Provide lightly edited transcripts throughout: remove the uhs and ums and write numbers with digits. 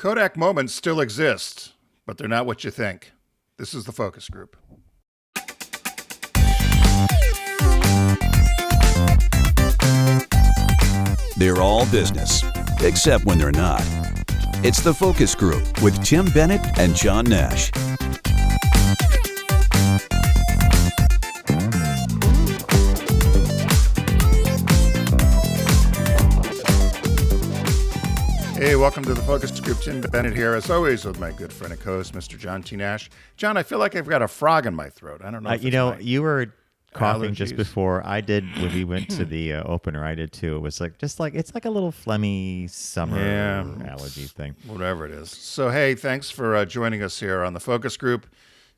Kodak Moments still exist, but they're not what you think. This is the focus group. They're all business, except when they're not. It's the focus group with Tim Bennett and John Nash. Hey, welcome to the Focus Group. Tim Bennett here, as always, with my good friend and co-host, Mr. John T. Nash. John, I feel like I've got a frog in my throat. I don't know. You were coughing allergies. just before I did when we went to the opener. I did too. It was it's like a little phlegmy summer allergy thing. Whatever it is. So, hey, thanks for joining us here on the Focus Group.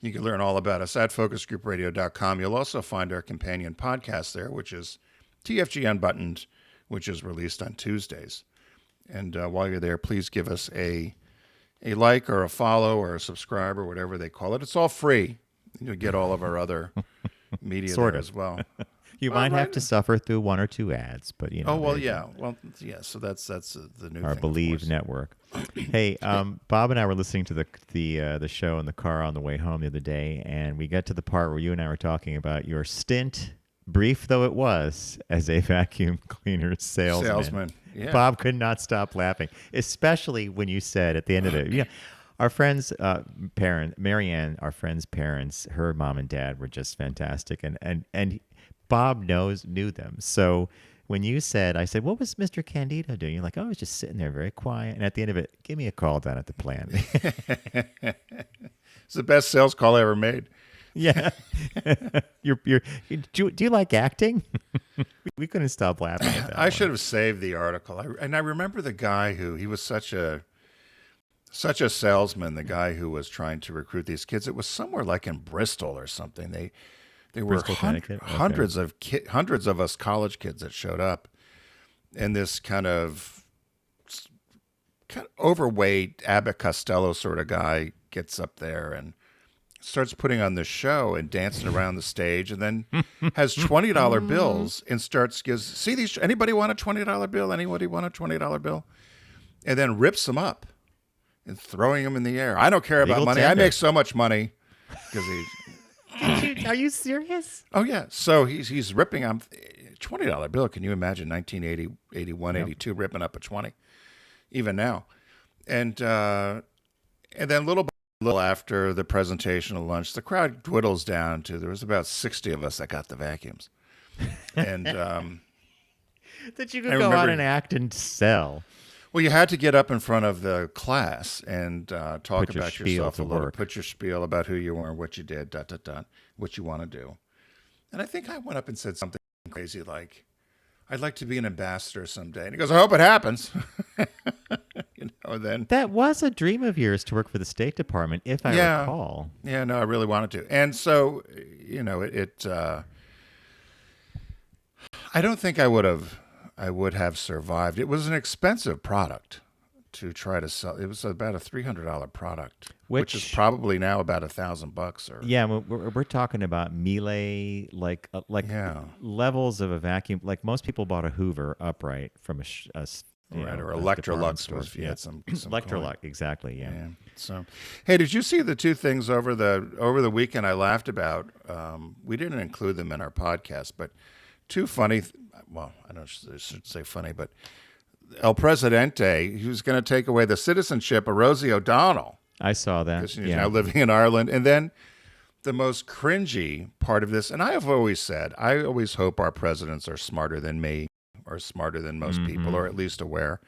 You can learn all about us at focusgroupradio.com. You'll also find our companion podcast there, which is TFG Unbuttoned, which is released on Tuesdays. And while you're there, please give us a like or a follow or a subscribe or whatever they call it. It's all free. You'll get all of our other media there as well. You might have to suffer through one or two ads, but you know. Oh well, yeah. Well, yeah. So that's the new our thing, Believe network. Hey, Bob and I were listening to the show in the car on the way home the other day, and we got to the part where you and I were talking about your stint, brief though it was, as a vacuum cleaner salesman. Yeah. Bob could not stop laughing, especially when you said at the end of it, our friend's Marianne, our friend's parents, her mom and dad were just fantastic, and Bob knew them. So when you said, I said, what was Mr. Candido doing? You're like, oh, I was just sitting there very quiet. And at the end of it, give me a call down at the plant. It's the best sales call I ever made. Yeah. Do you like acting? We couldn't stop laughing at that. I should have saved the article. I remember the guy he was such a salesman, the guy who was trying to recruit these kids. It was somewhere like in Bristol or something. They were hundreds of us college kids that showed up, and this kind of overweight Abbott Costello sort of guy gets up there and starts putting on this show and dancing around the stage, and then has $20 bills and see these, anybody want a $20 bill? Anybody want a $20 bill? And then rips them up and throwing them in the air. I don't care about money. I make so much money because Are you serious? Oh yeah. So he's ripping on $20 bill. Can you imagine 1980, 81, 82 ripping up a 20, even now? And then little after the presentation of lunch, the crowd dwindles down to there was about 60 of us that got the vacuums. And that you could go out and act and sell. Well, you had to get up in front of the class and talk about yourself a little, put your spiel about who you were and what you did, what you want to do. And I think I went up and said something crazy like, I'd like to be an ambassador someday. And he goes, I hope it happens. Then that was a dream of yours to work for the State Department, if I recall. Yeah, no, I really wanted to. And so, I don't think I would have survived. It was an expensive product to try to sell. It was about a $300 product, which is probably now about $1,000 or. Yeah, we're talking about melee, levels of a vacuum. Like most people bought a Hoover upright from or Electrolux stores. If you had some Electrolux, exactly. Yeah. So, hey, did you see the two things over the weekend I laughed about? We didn't include them in our podcast, but two funny. Well, I should say funny, but El Presidente, he was going to take away the citizenship of Rosie O'Donnell. I saw that. Because she's now living in Ireland. And then the most cringy part of this, and I have always said, I always hope our presidents are smarter than me or smarter than most people, or at least aware.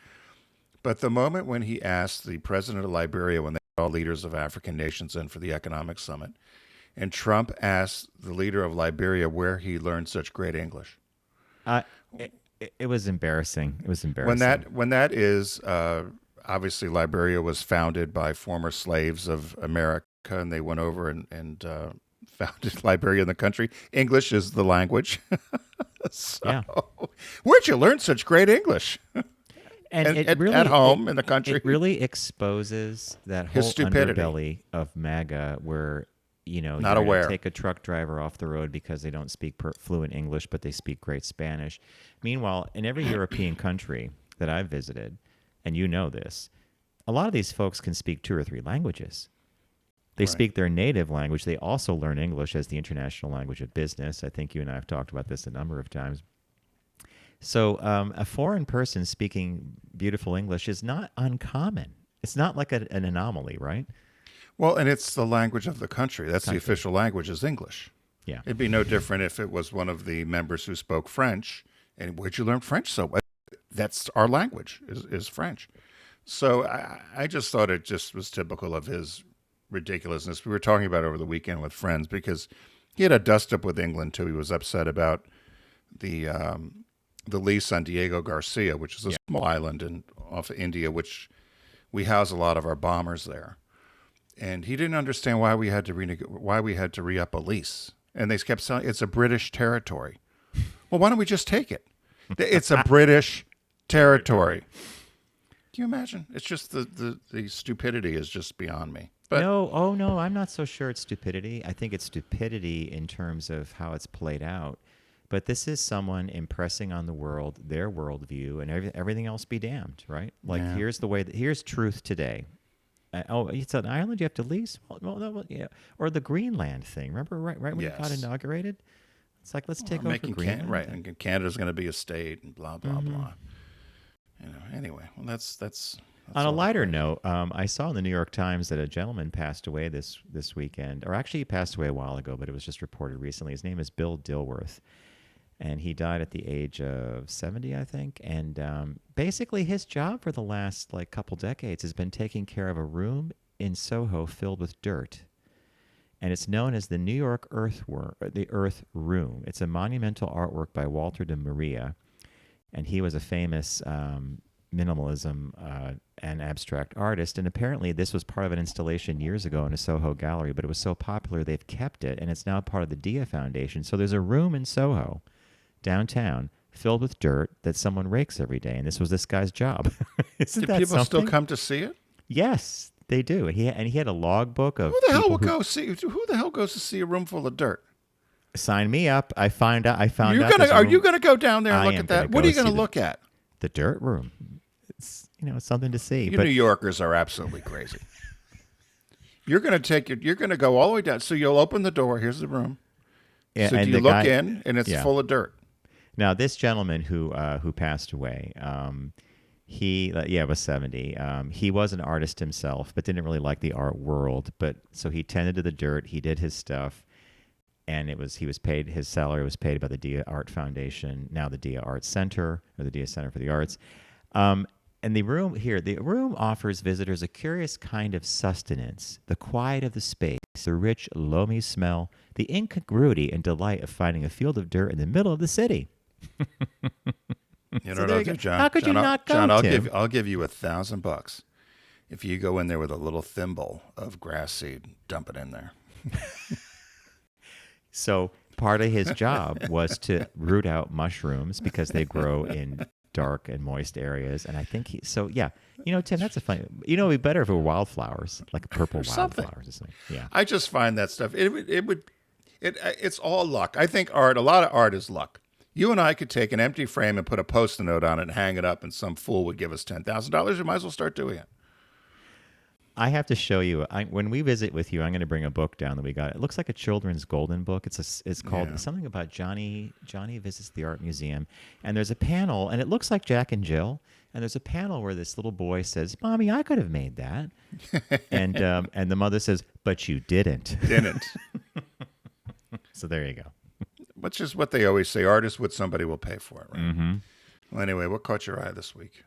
But the moment when he asked the president of Liberia, when they had all leaders of African nations in for the economic summit, and Trump asked the leader of Liberia where he learned such great English. It was embarrassing. It was embarrassing. When that is, obviously Liberia was founded by former slaves of America, and they went over and founded Liberia in the country. English is the language. Where'd you learn such great English? And at home in the country. It really exposes that whole underbelly of MAGA where, not aware. Take a truck driver off the road because they don't speak fluent English, but they speak great Spanish. Meanwhile, in every European country that I've visited, and you know this, a lot of these folks can speak 2 or 3 languages. They Right. speak their native language. They also learn English as the international language of business. I think you and I have talked about this a number of times. So a foreign person speaking beautiful English is not uncommon. It's not like an anomaly, right? Well, and it's the language of the country. That's the Country. official language is English. Yeah. It'd be no different if it was one of the members who spoke French. And where'd you learn French? So that's our language is French. So I just thought it just was typical of his ridiculousness. We were talking about it over the weekend with friends because he had a dust up with England too. He was upset about the lease on Diego Garcia, which is a small island off of India, which we house a lot of our bombers there. And he didn't understand why we had to re-up a lease. And they kept saying it's a British territory. Well, why don't we just take it? It's a British territory. Can you imagine? It's just the stupidity is just beyond me. But No, I'm not so sure it's stupidity. I think it's stupidity in terms of how it's played out. But this is someone impressing on the world, their worldview, and everything else be damned, right? Like, Yeah. here's truth today. It's an island you have to lease? Well, no, yeah. Or the Greenland thing. Remember right when it got Yes. inaugurated? It's like, let's take over making Greenland. right, and Canada's going to be a state, and blah blah blah. Anyway, well, that's On a all lighter great. note, I saw in the New York Times that a gentleman passed away this weekend, or actually he passed away a while ago, but it was just reported recently. His name is Bill Dilworth, and he died at the age of 70, I think. And basically his job for the last couple decades has been taking care of a room in Soho filled with dirt. And it's known as the New York Earth Room. It's a monumental artwork by Walter de Maria, and he was a famous minimalism and abstract artist. And apparently this was part of an installation years ago in a Soho gallery, but it was so popular they've kept it, and it's now part of the Dia Foundation. So there's a room in Soho, downtown, filled with dirt that someone rakes every day, and this was this guy's job. Isn't Do that people still something? come to see it? Yes, they do. And he had a logbook of Who the hell people will who go see? Who the hell goes to see a room full of dirt? sign me up. I found out. Are there's a you room- gonna go down there and I look am at that? gonna What go are you going to see the- look at? the dirt room. It's something to see. You But New Yorkers are absolutely crazy. You're going to go all the way down. So you'll open the door. Here's the room. yeah, So and do the you look guy- in, and it's yeah. full of dirt. Now, this gentleman who passed away, he was 70. He was an artist himself, but didn't really like the art world. But so he tended to the dirt. He did his stuff, and he was paid. His salary was paid by the Dia Art Foundation, now the Dia Art Center, or the Dia Center for the Arts. And the room offers visitors a curious kind of sustenance, the quiet of the space, the rich, loamy smell, the incongruity and delight of finding a field of dirt in the middle of the city. You So know there what I'll you go. do, John? How could you John, not go, John, Tim? I'll give you $1,000 if you go in there with a little thimble of grass seed, dump it in there. So part of his job was to root out mushrooms because they grow in dark and moist areas. And I think Tim, that's a funny. It'd be better if it were wildflowers, like purple Or something. wildflowers or something. Yeah. I just find that stuff. It's all luck. I think a lot of art is luck. You and I could take an empty frame and put a Post-it note on it and hang it up, and some fool would give us $10,000. We might as well start doing it. I have to show you. When we visit with you, I'm going to bring a book down that we got. It looks like a children's golden book. It's called something about Johnny Visits the Art Museum, and there's a panel, and it looks like Jack and Jill. And there's a panel where this little boy says, "Mommy, I could have made that," and the mother says, "But you didn't." Didn't. So there you go. Which is what they always say. Art is what somebody will pay for it, right? Mm-hmm. Well, anyway, what caught your eye this week?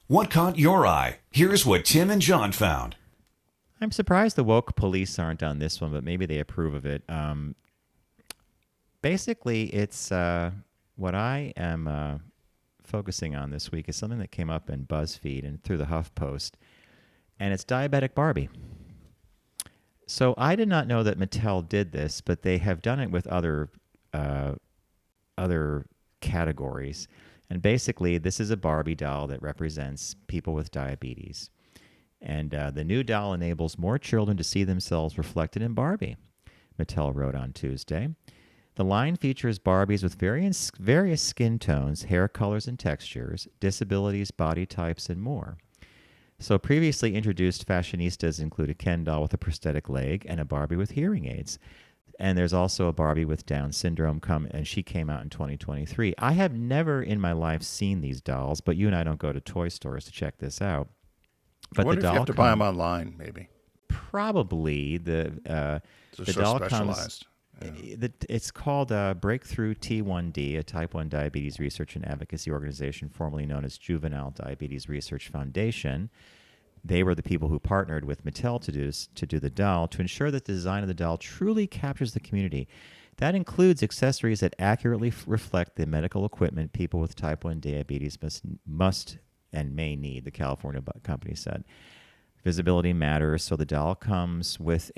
What caught your eye? Here's what Tim and John found. I'm surprised the woke police aren't on this one, but maybe they approve of it. Basically, it's what I am focusing on this week is something that came up in BuzzFeed and through the HuffPost, and it's Diabetic Barbie. So I did not know that Mattel did this, but they have done it with other categories. And basically, this is a Barbie doll that represents people with diabetes. And the new doll enables more children to see themselves reflected in Barbie, Mattel wrote on Tuesday. The line features Barbies with various skin tones, hair colors and textures, disabilities, body types, and more. So previously introduced fashionistas include a Ken doll with a prosthetic leg and a Barbie with hearing aids. And there's also a Barbie with Down syndrome and she came out in 2023. I have never in my life seen these dolls, but you and I don't go to toy stores to check this out. I But the wonder if you doll have to buy them online, maybe. probably the So doll specialized. comes. It's called Breakthrough T1D, a type 1 diabetes research and advocacy organization formerly known as Juvenile Diabetes Research Foundation. They were the people who partnered with Mattel to do the doll to ensure that the design of the doll truly captures the community. That includes accessories that accurately reflect the medical equipment people with type 1 diabetes must and may need, the California company said. Visibility matters, so the doll comes with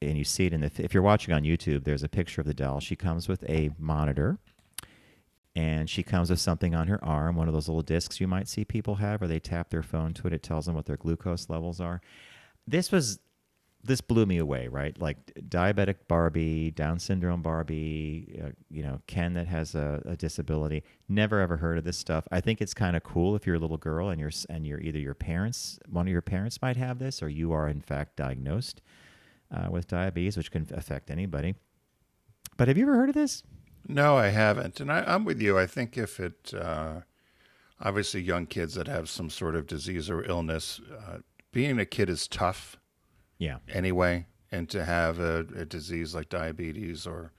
and you see it if you're watching on YouTube, there's a picture of the doll. She comes with a monitor, and she comes with something on her arm, one of those little discs you might see people have, where they tap their phone to it. It tells them what their glucose levels are. This blew me away, right? Like diabetic Barbie, Down syndrome Barbie, Ken that has a disability. Never ever heard of this stuff. I think it's kind of cool if you're a little girl and you're either one of your parents might have this, or you are in fact diagnosed with diabetes, which can affect anybody. But have you ever heard of this? No, I haven't. And I'm with you. I think if it, obviously young kids that have some sort of disease or illness, being a kid is tough. Yeah. Anyway, and to have a disease like diabetes or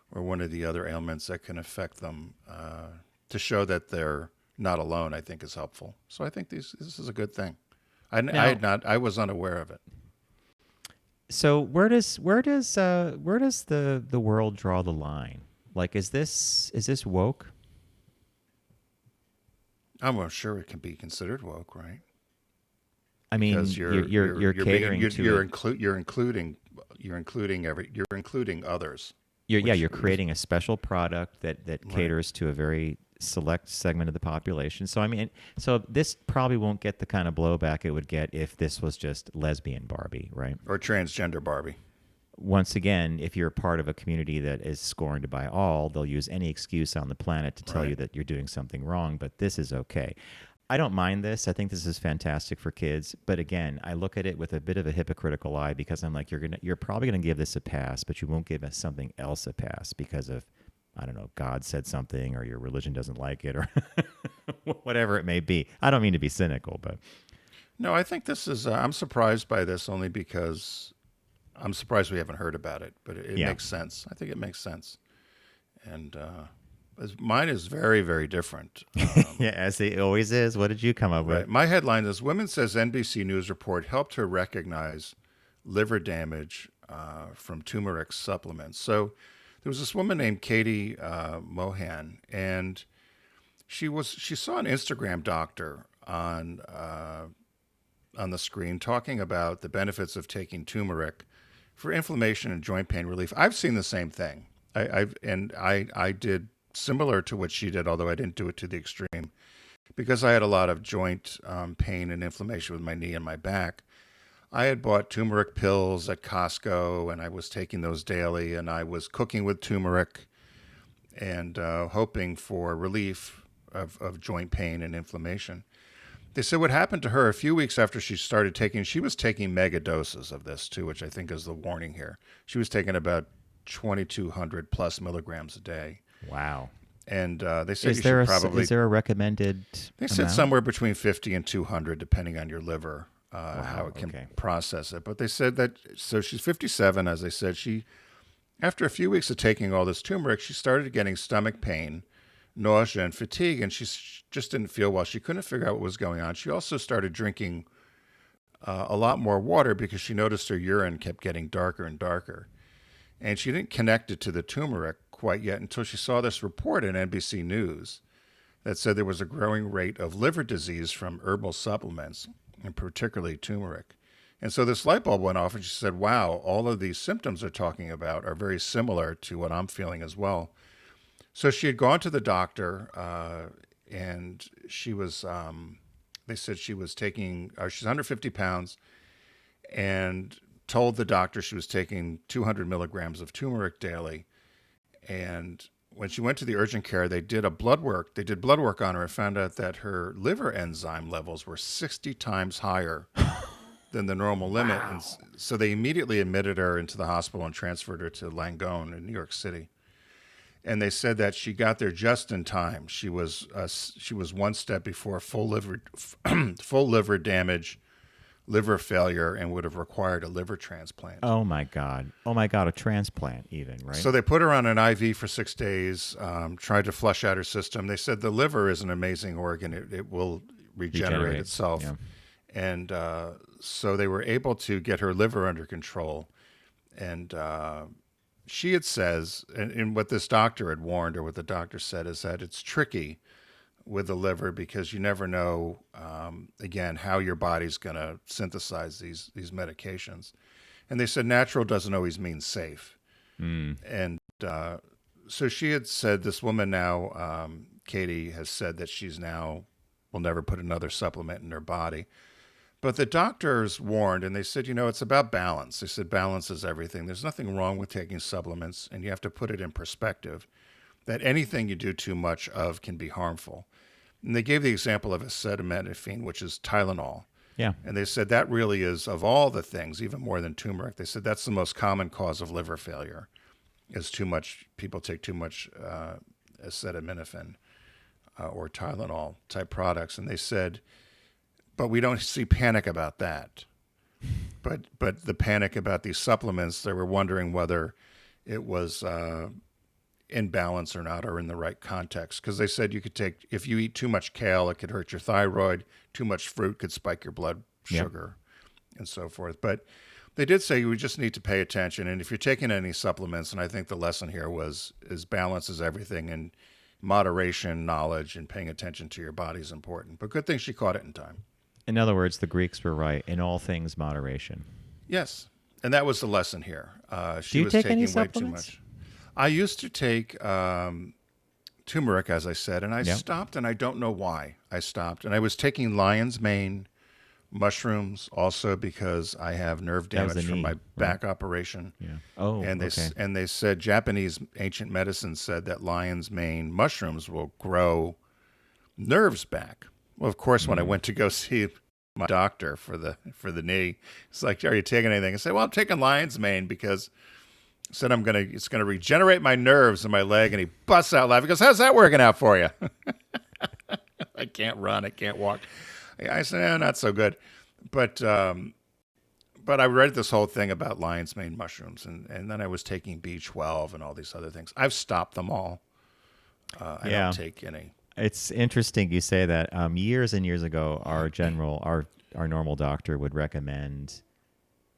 one of the other ailments that can affect them, to show that they're not alone, I think is helpful. So I think this is a good thing. I was unaware of it. So where does the world draw the line? Like, is this woke? I'm sure it can be considered woke, right? I mean, Because you're catering to you're including others. You're creating a special product that caters to a very select segment of the population. So I mean, this probably won't get the kind of blowback it would get if this was just lesbian Barbie, right? Or transgender Barbie. Once again, if you're part of a community that is scorned by all, they'll use any excuse on the planet to tell you that you're doing something wrong, but this is okay. I don't mind this. I think this is fantastic for kids. But again, I look at it with a bit of a hypocritical eye because I'm like, you're probably going to give this a pass, but you won't give us something else a pass because of, I don't know, God said something or your religion doesn't like it or whatever it may be. I don't mean to be cynical, but. No, I think this is, I'm surprised by this only because I'm surprised we haven't heard about it, but it makes sense. I think it makes sense. And mine is very, very different. Yeah, as it always is. What did you come up with? My headline is, Woman Says NBC News Report Helped Her Recognize Liver Damage from Turmeric Supplements. So there was this woman named Katie Mohan, and she saw an Instagram doctor on the screen talking about the benefits of taking turmeric for inflammation and joint pain relief. I've seen the same thing. I did similar to what she did, although I didn't do it to the extreme, because I had a lot of joint pain and inflammation with my knee and my back. I had bought turmeric pills at Costco, and I was taking those daily, and I was cooking with turmeric and hoping for relief of joint pain and inflammation. They said what happened to her a few weeks after she started taking, she was taking mega doses of this too, which I think is the warning here. She was taking about 2,200 plus milligrams a day. Wow. And they said is there a recommended They said amount? somewhere between 50 and 200, depending on your liver, how it can process it. But they said that, so she's 57, as I said. After a few weeks of taking all this turmeric, she started getting stomach pain, nausea, and fatigue, and she just didn't feel well. She couldn't figure out what was going on. She also started drinking a lot more water because she noticed her urine kept getting darker and darker. And she didn't connect it to the turmeric quite yet until she saw this report in NBC News that said there was a growing rate of liver disease from herbal supplements, and particularly turmeric. And so this light bulb went off, and she said, wow, all of these symptoms they're talking about are very similar to what I'm feeling as well. So she had gone to the doctor, and she was, they said she was taking, she's 150 pounds, and told the doctor she was taking 200 milligrams of turmeric daily. And when she went to the urgent care, they did blood work on her and found out that her liver enzyme levels were 60 times higher than the normal limit. Wow. And so they immediately admitted her into the hospital and transferred her to Langone in New York City. And they said that she got there just in time. She was one step before full liver damage, liver failure, and would have required a liver transplant. Oh my God, a transplant even, right? So they put her on an IV for 6 days, tried to flush out her system. They said the liver is an amazing organ. It will regenerate itself. Yeah. And so they were able to get her liver under control. And she says, and what this doctor had warned her, what the doctor said is that it's tricky with the liver because you never know, again, how your body's going to synthesize these medications. And they said natural doesn't always mean safe. And so she had said, this woman now, Katie, has said that she's now will never put another supplement in her body. But the doctors warned, and they said, it's about balance. They said balance is everything. There's nothing wrong with taking supplements, and you have to put it in perspective that anything you do too much of can be harmful. And they gave the example of acetaminophen, which is Tylenol. Yeah. And they said that really is, of all the things, even more than turmeric, they said that's the most common cause of liver failure, is people take too much acetaminophen or Tylenol type products. And they said, but we don't see panic about that. But the panic about these supplements, they were wondering whether it was in balance or not, or in the right context. Because they said if you eat too much kale, it could hurt your thyroid. Too much fruit could spike your blood sugar, and so forth. But they did say you just need to pay attention. And if you're taking any supplements, and I think the lesson here is balance is everything, and moderation, knowledge, and paying attention to your body is important. But good thing she caught it in time. In other words, the Greeks were right. In all things, moderation. Yes. And that was the lesson here. She was taking way too much. I used to take turmeric, as I said, and I stopped, and I don't know why I stopped. And I was taking lion's mane mushrooms also because I have nerve damage from my back operation. Yeah. Oh, and they said Japanese ancient medicine said that lion's mane mushrooms will grow nerves back. Well, of course, when I went to go see my doctor for the knee, it's like, are you taking anything? I said, well, I'm taking lion's mane because I said it's gonna regenerate my nerves in my leg. And he busts out laughing. He goes, how's that working out for you? I can't run. I can't walk. I said, not so good. But I read this whole thing about lion's mane mushrooms, and then I was taking B12 and all these other things. I've stopped them all. I don't take any. It's interesting you say that. Years and years ago, our normal doctor would recommend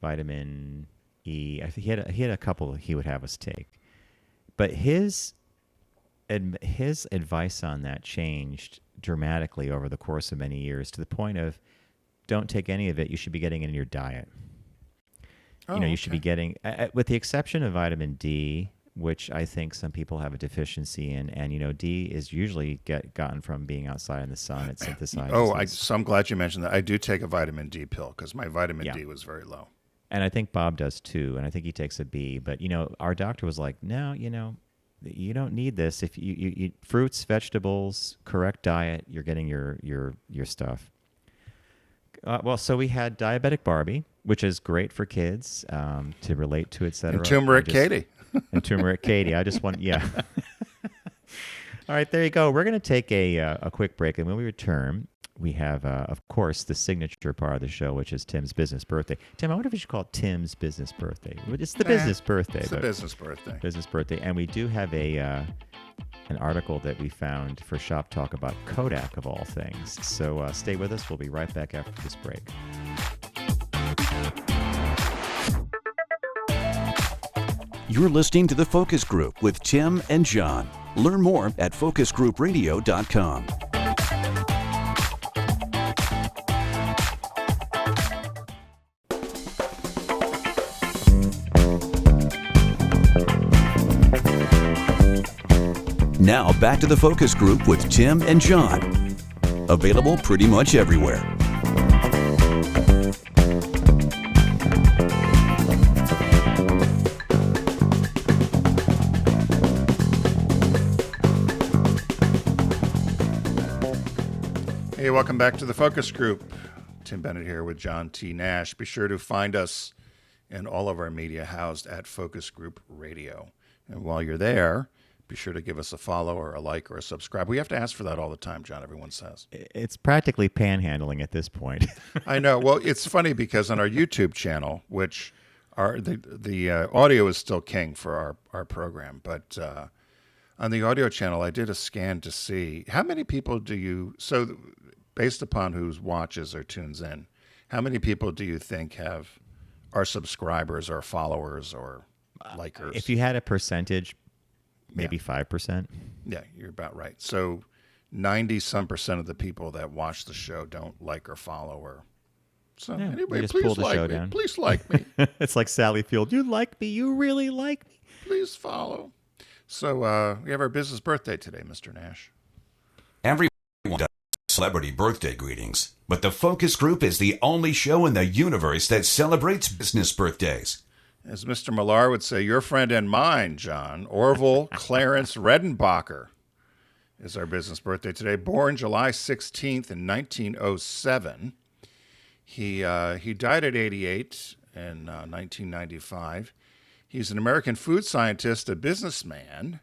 vitamin E. I think he had a couple he would have us take, but his advice on that changed dramatically over the course of many years to the point of don't take any of it. You should be getting it in your diet. You should be getting, with the exception of vitamin D, which I think some people have a deficiency in. And, D is usually gotten from being outside in the sun. It synthesizes. So I'm glad you mentioned that. I do take a vitamin D pill because my vitamin D was very low. And I think Bob does too. And I think he takes a B. But, our doctor was like, no, you don't need this. If you eat fruits, vegetables, correct diet, you're getting your stuff. So we had Diabetic Barbie, which is great for kids to relate to, etc. And turmeric Katie. And turmeric Katie. I just want, All right, there you go. We're going to take a quick break, and when we return, we have, of course, the signature part of the show, which is Tim's business birthday. Tim, I wonder if we should call it Tim's business birthday. It's the business birthday. It's the business birthday. Business birthday, and we do have an article that we found for Shop Talk about Kodak, of all things. So stay with us. We'll be right back after this break. You're listening to The Focus Group with Tim and John. Learn more at focusgroupradio.com. Now back to The Focus Group with Tim and John. Available pretty much everywhere. Hey, welcome back to the Focus Group. Tim Bennett here with John T. Nash. Be sure to find us and all of our media housed at Focus Group Radio. And while you're there, be sure to give us a follow or a like or a subscribe. We have to ask for that all the time, John, everyone says. It's practically panhandling at this point. I know. Well, it's funny because on our YouTube channel, which the audio is still king for our program, but on the audio channel, I did a scan to see how many people so based upon who watches or tunes in, how many people do you think are subscribers or followers or likers? If you had a percentage, maybe 5%. Yeah, you're about right. So 90-some% of the people that watch the show don't like or follow her. So Yeah, anyway, just please pull the like show me. down. Please like me. It's like Sally Field. You like me? You really like me? Please follow. So we have our business birthday today, Mr. Nash. Everyone does celebrity birthday greetings, but the Focus Group is the only show in the universe that celebrates business birthdays. As Mr. Millar would say, your friend and mine, John, Orville Clarence Redenbacher is our business birthday today. Born July 16th in 1907. He died at 88 in 1995. He's an American food scientist, a businessman,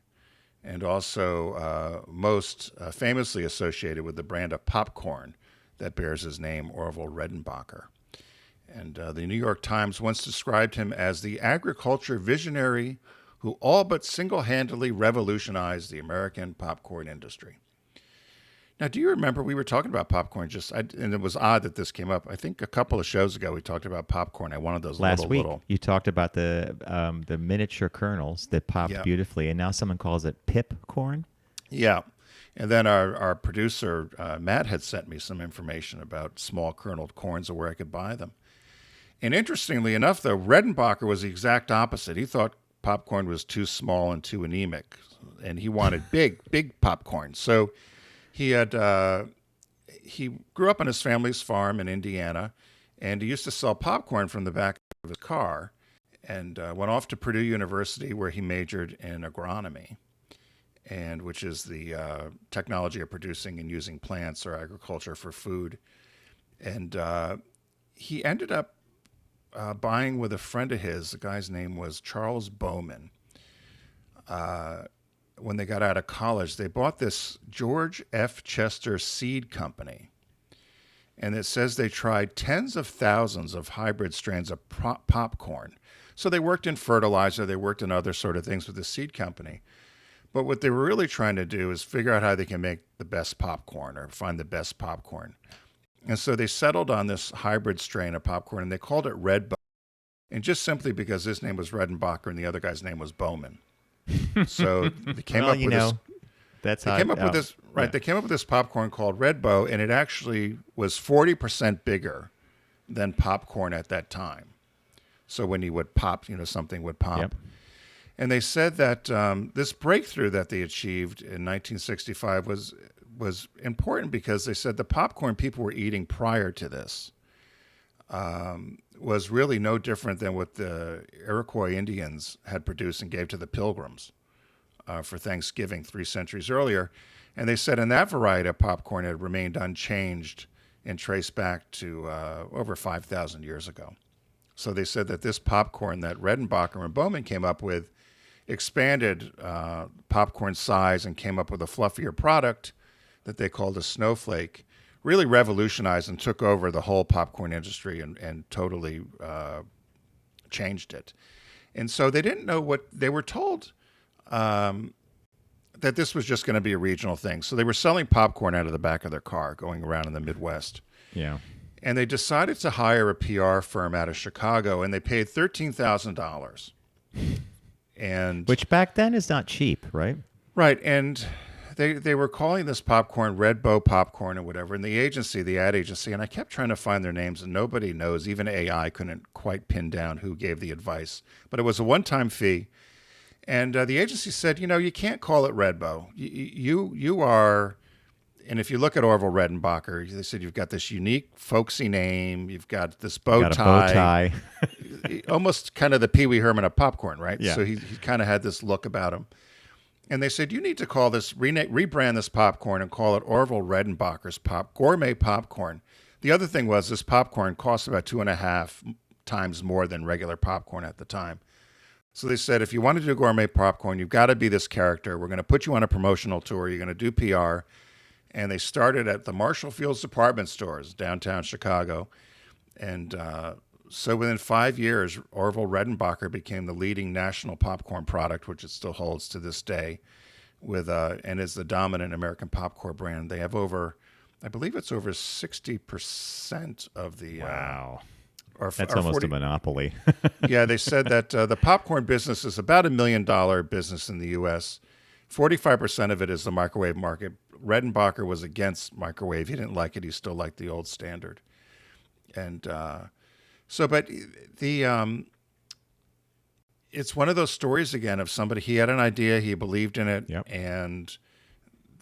and also most famously associated with the brand of popcorn that bears his name, Orville Redenbacher. And the New York Times once described him as the agriculture visionary who all but single-handedly revolutionized the American popcorn industry. Now, do you remember we were talking about popcorn and it was odd that this came up. I think a couple of shows ago we talked about popcorn. I wanted those Last week, little. you talked about the miniature kernels that popped beautifully, and now someone calls it pip corn. Yeah. And then our producer, Matt, had sent me some information about small kerneled corns and where I could buy them. And interestingly enough, though, Redenbacher was the exact opposite. He thought popcorn was too small and too anemic, and he wanted big popcorn. So he grew up on his family's farm in Indiana, and he used to sell popcorn from the back of his car, and went off to Purdue University where he majored in agronomy, and which is the technology of producing and using plants or agriculture for food. And he ended up buying with a friend of his. The guy's name was Charles Bowman. When they got out of college, they bought this George F. Chester seed company. And it says they tried tens of thousands of hybrid strains of popcorn. So they worked in fertilizer, they worked in other sort of things with the seed company. But what they were really trying to do is figure out how they can make the best popcorn or find the best popcorn. And so they settled on this hybrid strain of popcorn, and they called it Redbow. And just simply because his name was Redenbacher and the other guy's name was Bowman. So they came up with this. That's They how came up with this, right? Yeah. They came up with this popcorn called Redbow, and it actually was 40% bigger than popcorn at that time. So when you would pop, something would pop. Yep. And they said that this breakthrough that they achieved in 1965 was important because they said the popcorn people were eating prior to this was really no different than what the Iroquois Indians had produced and gave to the Pilgrims for Thanksgiving 3 centuries earlier. And they said in that variety of popcorn it remained unchanged and traced back to over 5,000 years ago. So they said that this popcorn that Redenbacher and Bowman came up with expanded popcorn size and came up with a fluffier product that they called a snowflake, really revolutionized and took over the whole popcorn industry and totally changed it. And so they didn't know what they were told, that this was just going to be a regional thing. So they were selling popcorn out of the back of their car going around in the Midwest. Yeah. And they decided to hire a PR firm out of Chicago, and they paid $13,000. And Which back then is not cheap, right? right, and they were calling this popcorn Redbow popcorn or whatever. And the ad agency, and I kept trying to find their names, and nobody knows. Even AI couldn't quite pin down who gave the advice. But it was a one-time fee. And the agency said, you can't call it Redbow. You are, and if you look at Orville Redenbacher, they said you've got this unique, folksy name. You've got this bow Got a tie. bow tie. Almost kind of the Pee Wee Herman of popcorn, right? Yeah. So he kind of had this look about him. And they said, you need to call this, rebrand this popcorn and call it Orville Redenbacher's gourmet popcorn. The other thing was this popcorn cost about 2.5 times more than regular popcorn at the time. So they said, if you want to do gourmet popcorn, you've got to be this character. We're going to put you on a promotional tour. You're going to do PR. And they started at the Marshall Fields department stores, downtown Chicago. And so within 5 years, Orville Redenbacher became the leading national popcorn product, which it still holds to this day, and is the dominant American popcorn brand. They have I believe it's over 60% of the... Wow. That's almost 40, a monopoly. Yeah, they said that the popcorn business is about $1 million business in the U.S. 45% of it is the microwave market. Redenbacher was against microwave. He didn't like it. He still liked the old standard. And but it's one of those stories again of somebody, he had an idea, he believed in it, yep. and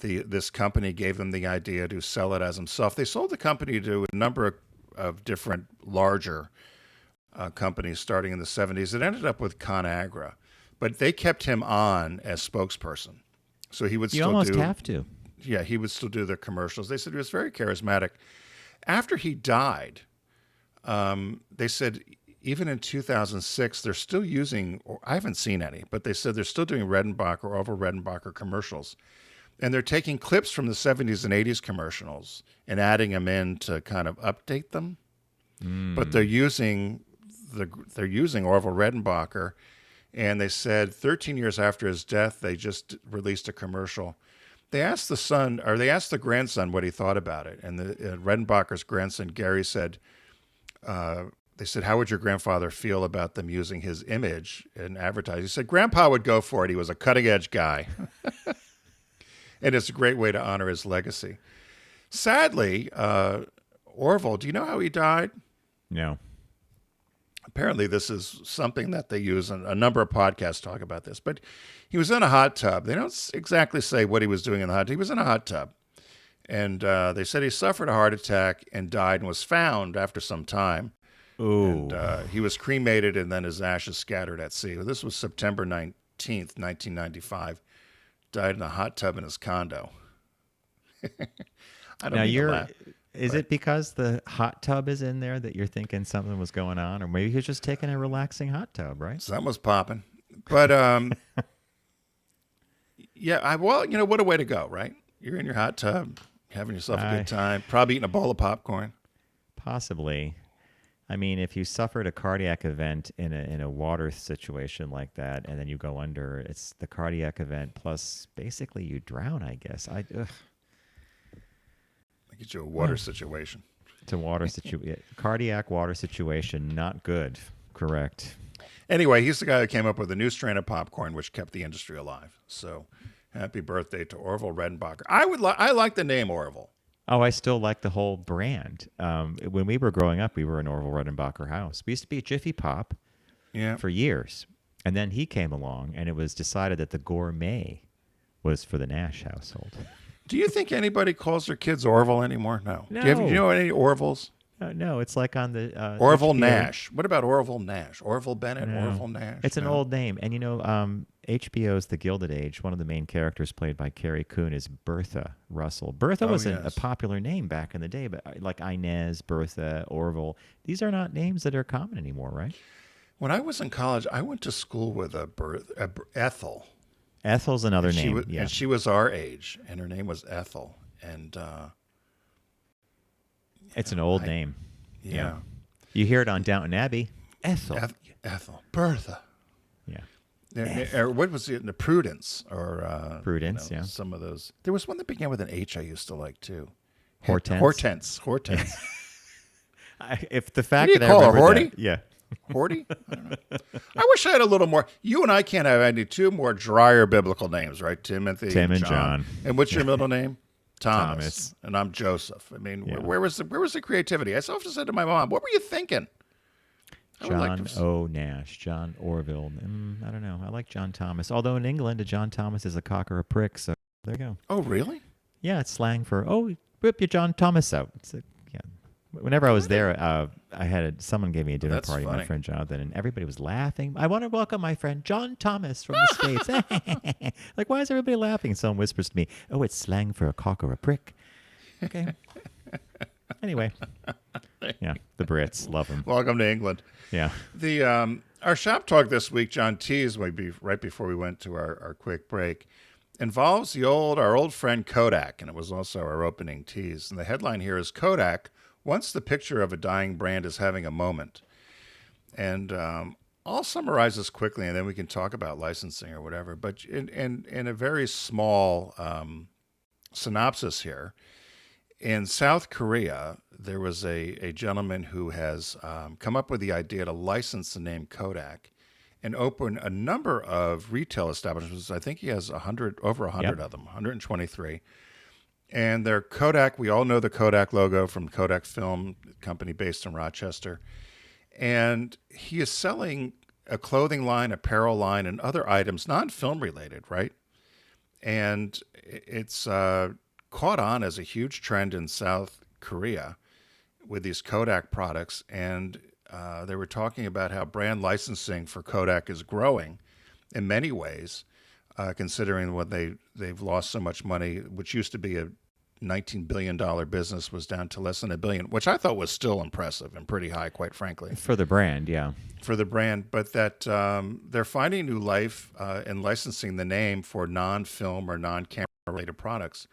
this company gave them the idea to sell it as himself. They sold the company to a number of different larger companies starting in the 70s. It ended up with ConAgra, but they kept him on as spokesperson. So he would still almost have to. Yeah, he would still do the commercials. They said he was very charismatic. After he died, they said even in 2006, they're still using, or I haven't seen any, but they said they're still doing Orville Redenbacher commercials. And they're taking clips from the 70s and 80s commercials and adding them in to kind of update them. But they're using Orville Redenbacher. And they said 13 years after his death, they just released a commercial. They asked the grandson what he thought about it. And the Redenbacher's grandson, Gary, said, they said, how would your grandfather feel about them using his image in advertising? He said, Grandpa would go for it. He was a cutting-edge guy. And it's a great way to honor his legacy. Sadly, Orville, do you know how he died? No. Apparently, this is something that they use, and a number of podcasts talk about this. But he was in a hot tub. They don't exactly say what he was doing in the hot tub. He was in a hot tub. And they said he suffered a heart attack and died and was found after some time. Ooh. And he was cremated and then his ashes scattered at sea. This was September 19th, 1995. Died in a hot tub in his condo. I don't now mean to laugh. Is it because the hot tub is in there that you're thinking something was going on? Or maybe he was just taking a relaxing hot tub, right? Something was popping. But, yeah, what a way to go, right? You're in your hot tub, having yourself a good time, probably eating a bowl of popcorn. Possibly. I mean, if you suffered a cardiac event in a water situation like that, and then you go under, it's the cardiac event plus basically you drown, I guess. Get you a water situation. It's a water situation. Cardiac water situation, not good. Correct. Anyway, he's the guy who came up with a new strain of popcorn, which kept the industry alive. So, happy birthday to Orville Redenbacher. I like the name Orville. Oh, I still like the whole brand. When we were growing up, we were an Orville Redenbacher house. We used to be a Jiffy Pop for years. And then he came along, and it was decided that the gourmet was for the Nash household. Do you think anybody calls their kids Orville anymore? No. No. Do you know any Orvilles? No, it's like on the... Orville HBO. Nash. What about Orville Nash? Orville Bennett? No. Orville Nash? It's an old name. And, HBO's The Gilded Age, one of the main characters played by Carrie Coon is Bertha Russell. Bertha wasn't a popular name back in the day, but like Inez, Bertha, Orville, these are not names that are common anymore, right? When I was in college, I went to school with Ethel. Ethel's another name. And she was our age, and her name was Ethel. And it's an old name. Yeah. You hear it on Downton Abbey. Ethel. Ethel. Bertha. Yeah. Or what was it? The Prudence. Or Prudence, yeah. Some of those. There was one that began with an H I used to like, too. Hortense. If the fact what do you that call I her, remember Horty? that, yeah. Horty? I don't know. I wish I had a little more. You and I can't have any two more drier biblical names, right? Timothy, Tim and John. And what's your middle name? Thomas. And I'm Joseph. I mean, Yeah. where was the creativity? I often said to my mom, "What were you thinking?" John O. Nash, John Orville. I don't know. I like John Thomas. Although in England, a John Thomas is a cock or a prick. So there you go. Oh, really? Yeah, it's slang for, rip your John Thomas out. It's Whenever I was there, I had someone gave me a dinner That's party, funny. my friend Jonathan, and everybody was laughing. I want to welcome my friend John Thomas from the States. Like, why is everybody laughing? Someone whispers to me, "Oh, it's slang for a cock or a prick." Okay. Anyway, yeah, the Brits love them. Welcome to England. Yeah. The our shop talk this week, John teased right before we went to our quick break, involves our old friend Kodak, and it was also our opening tease. And the headline here is Kodak wants the picture of a dying brand is having a moment. And I'll summarize this quickly, and then we can talk about licensing or whatever. But in a very small synopsis here, in South Korea, there was a gentleman who has come up with the idea to license the name Kodak and open a number of retail establishments. I think he has over 100 of them, 123. And they're Kodak. We all know the Kodak logo from Kodak Film Company based in Rochester. And he is selling a clothing line, apparel line, and other items, non-film related, right? And it's caught on as a huge trend in South Korea with these Kodak products. And they were talking about how brand licensing for Kodak is growing in many ways, considering what they've lost so much money, which used to be a $19 billion business was down to less than $1 billion, which I thought was still impressive and pretty high, quite frankly. For the brand, yeah. For the brand, but that they're finding new life in licensing the name for non-film or non-camera related products,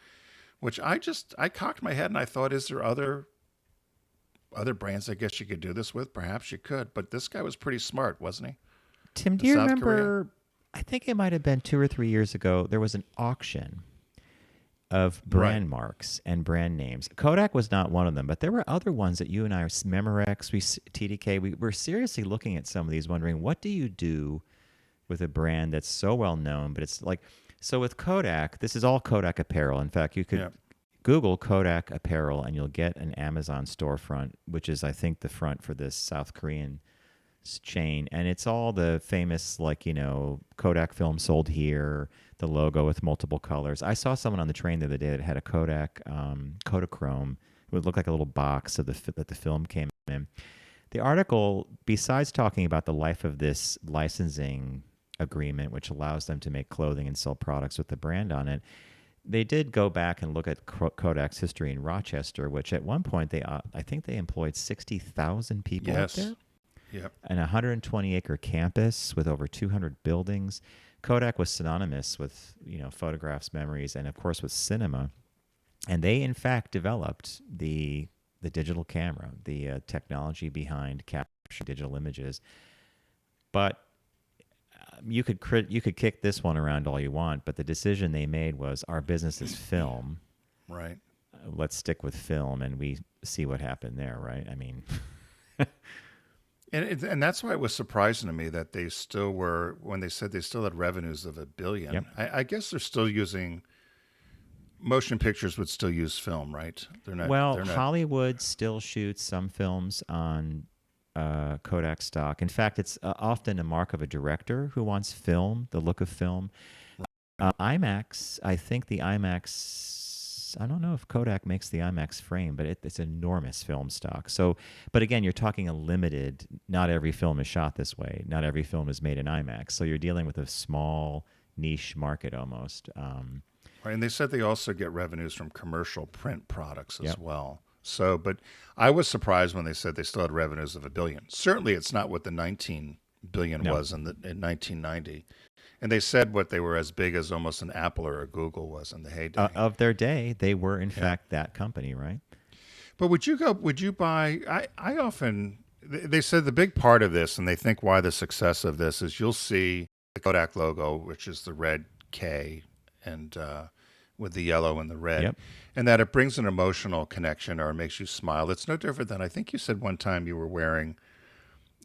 which I cocked my head and I thought, is there other brands I guess you could do this with? Perhaps you could, but this guy was pretty smart, wasn't he? Tim, do you remember, I think it might have been 2 or 3 years ago, there was an auction of brand marks and brand names. Kodak was not one of them, but there were other ones that you and I, Memorex, TDK, we were seriously looking at some of these, wondering, what do you do with a brand that's so well known? But it's like, so with Kodak, this is all Kodak apparel. In fact, you could Google Kodak apparel and you'll get an Amazon storefront, which is, I think, the front for this South Korean chain. And it's all the famous, like, Kodak film sold here, the logo with multiple colors. I saw someone on the train the other day that had a Kodak Kodachrome. It would look like a little box that the film came in. The article, besides talking about the life of this licensing agreement, which allows them to make clothing and sell products with the brand on it, they did go back and look at Kodak's history in Rochester, which at one point I think they employed 60,000 people out there. Yep. An 120-acre campus with over 200 buildings. Kodak was synonymous with, photographs, memories, and of course with cinema. And they, in fact, developed the digital camera, the technology behind capturing digital images. But you could kick this one around all you want, but the decision they made was, our business is film. Right. Let's stick with film, and we see what happened there, right? I mean... And that's why it was surprising to me that they still were, when they said they still had revenues of $1 billion. Yep. I guess they're still using, motion pictures would still use film, right? They're not. Hollywood still shoots some films on Kodak stock. In fact, it's often a mark of a director who wants film, the look of film. IMAX, I think the IMAX, I don't know if Kodak makes the IMAX frame, but it's enormous film stock. So, but again, you're talking a limited, not every film is shot this way. Not every film is made in IMAX. So you're dealing with a small niche market almost. Right, and they said they also get revenues from commercial print products as well. So, but I was surprised when they said they still had revenues of $1 billion. Certainly it's not what the $19 billion was in 1990. And they said what they were as big as almost an Apple or a Google was in the heyday. Of their day, they were in fact that company, right? But would you buy, I often, they said the big part of this, and they think why the success of this is you'll see the Kodak logo, which is the red K and with the yellow and the red, and that it brings an emotional connection or makes you smile. It's no different than, I think you said one time you were wearing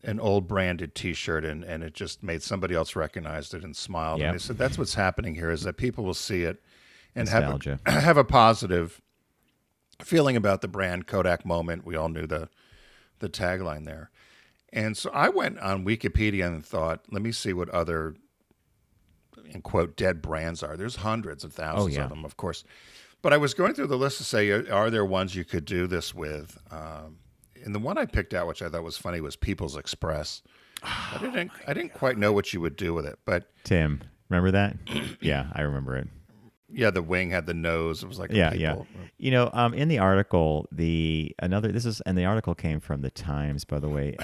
an old branded T-shirt and it just made somebody else recognized it and smiled. And they said that's what's happening here is that people will see it and have a positive feeling about the brand. Kodak Moment. We all knew the tagline there. And so I went on Wikipedia and thought, let me see what other, in quote, dead brands are. There's hundreds of thousands of them, of course. But I was going through the list to say, are there ones you could do this with? and the one I picked out, which I thought was funny, was People's Express. I didn't quite know what you would do with it, but Tim, remember that? Yeah, I remember it. yeah, the wing had the nose. It was like Yeah, a yeah. people. You know, in the article, the article came from the Times, by the way.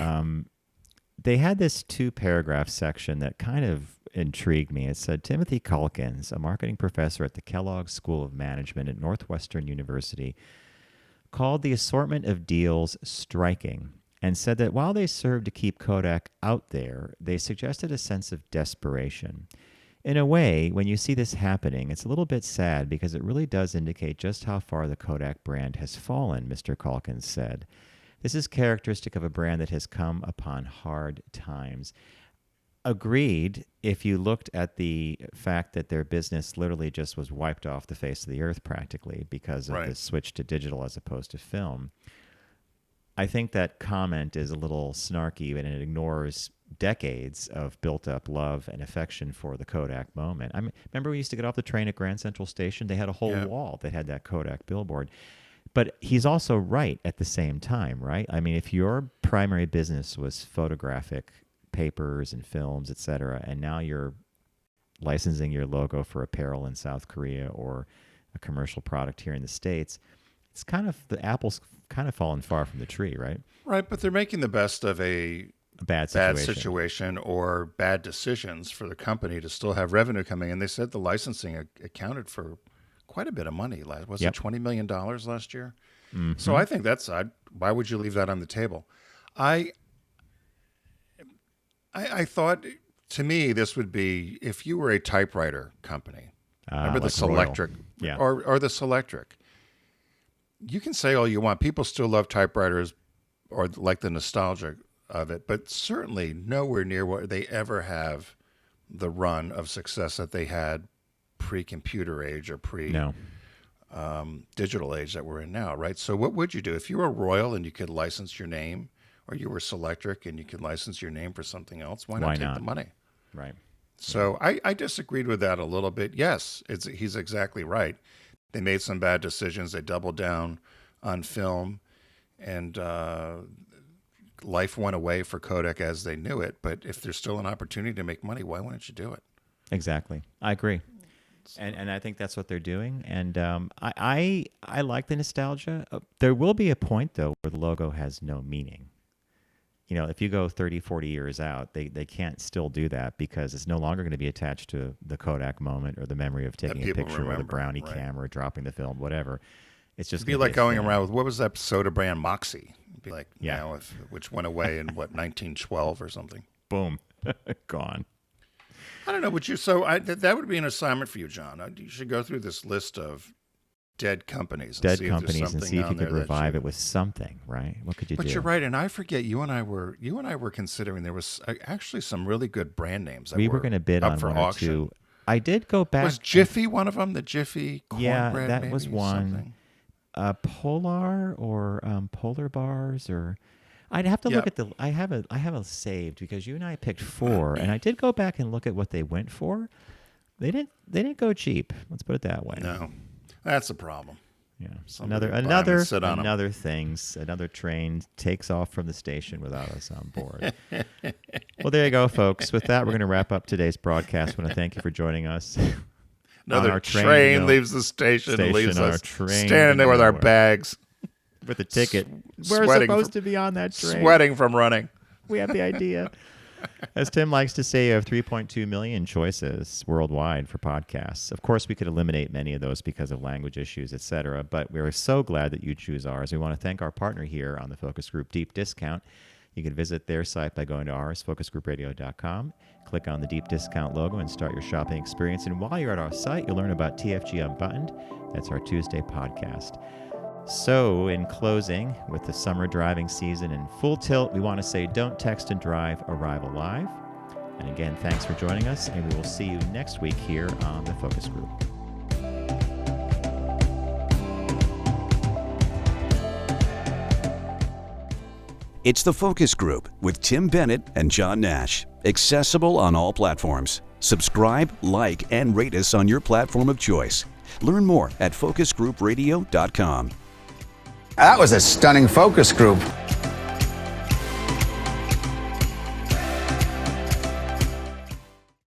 They had this 2-paragraph section that kind of intrigued me. It said, Timothy Calkins, a marketing professor at the Kellogg School of Management at Northwestern University, called the assortment of deals striking and said that while they served to keep Kodak out there, they suggested a sense of desperation. In a way, when you see this happening, it's a little bit sad because it really does indicate just how far the Kodak brand has fallen, Mr. Calkins said. This is characteristic of a brand that has come upon hard times. Agreed, if you looked at the fact that their business literally just was wiped off the face of the earth practically because of the switch to digital as opposed to film. I think that comment is a little snarky and it ignores decades of built-up love and affection for the Kodak moment. I mean, remember we used to get off the train at Grand Central Station? They had a whole wall that had that Kodak billboard. But he's also right at the same time, right? I mean, if your primary business was photographic papers and films, et cetera, and now you're licensing your logo for apparel in South Korea or a commercial product here in the States, it's kind of, the apple's kind of fallen far from the tree, right? Right, but they're making the best of a bad situation or bad decisions for the company to still have revenue coming in. They said the licensing accounted for quite a bit of money. Was it $20 million last year? Mm-hmm. So I think that's odd. Why would you leave that on the table? I thought, to me, this would be if you were a typewriter company. Remember the Selectric? Yeah. Or the Selectric. You can say all you want. People still love typewriters or like the nostalgia of it, but certainly nowhere near what they ever have the run of success that they had pre-computer age or digital age that we're in now, right? So what would you do if you were Royal and you could license your name, or you were Selectric and you could license your name for something else? Why not take the money? Right. So I disagreed with that a little bit. Yes, he's exactly right. They made some bad decisions. They doubled down on film, and life went away for Kodak as they knew it. But if there's still an opportunity to make money, why wouldn't you do it? Exactly. I agree. And I think that's what they're doing. And I like the nostalgia. There will be a point, though, where the logo has no meaning. You know, if you go 30, 40 years out, they can't still do that because it's no longer going to be attached to the Kodak moment or the memory of taking a picture with a brownie camera, dropping the film, whatever. It's just It'd be like going around with, what was that soda brand, Moxie? It'd be like, which went away in, 1912 or something. Boom. Gone. I don't know. That would be an assignment for you, John. You should go through this list of dead companies and see if you could revive it with something, right? What could you do? But you're right, and I forget you and I were considering there was actually some really good brand names that we were going to bid on for one auction. or two. I did go back. Was Jiffy one of them? The Jiffy corn bread, that maybe, was one. Something? Polar or Polar Bars, or I'd have to look at the. I have a saved because you and I picked 4, and I did go back and look at what they went for. They didn't go cheap. Let's put it that way. No. That's a problem. Yeah. Somebody Another train takes off from the station without us on board. Well, there you go, folks. With that, we're going to wrap up today's broadcast. I want to thank you for joining us. Another train leaves the station and leaves us standing there with our bags. With a ticket. We're supposed to be on that train. Sweating from running. We have the idea. As Tim likes to say, you have 3.2 million choices worldwide for podcasts. Of course, we could eliminate many of those because of language issues, etc. But we're so glad that you choose ours. We want to thank our partner here on the Focus Group, Deep Discount. You can visit their site by going to ours, focusgroupradio.com. Click on the Deep Discount logo and start your shopping experience. And while you're at our site, you'll learn about TFG Unbuttoned. That's our Tuesday podcast. So, in closing, with the summer driving season in full tilt, we want to say don't text and drive, arrive alive. And again, thanks for joining us, and we will see you next week here on the Focus Group. It's the Focus Group with Tim Bennett and John Nash. Accessible on all platforms. Subscribe, like, and rate us on your platform of choice. Learn more at focusgroupradio.com. That was a stunning focus group.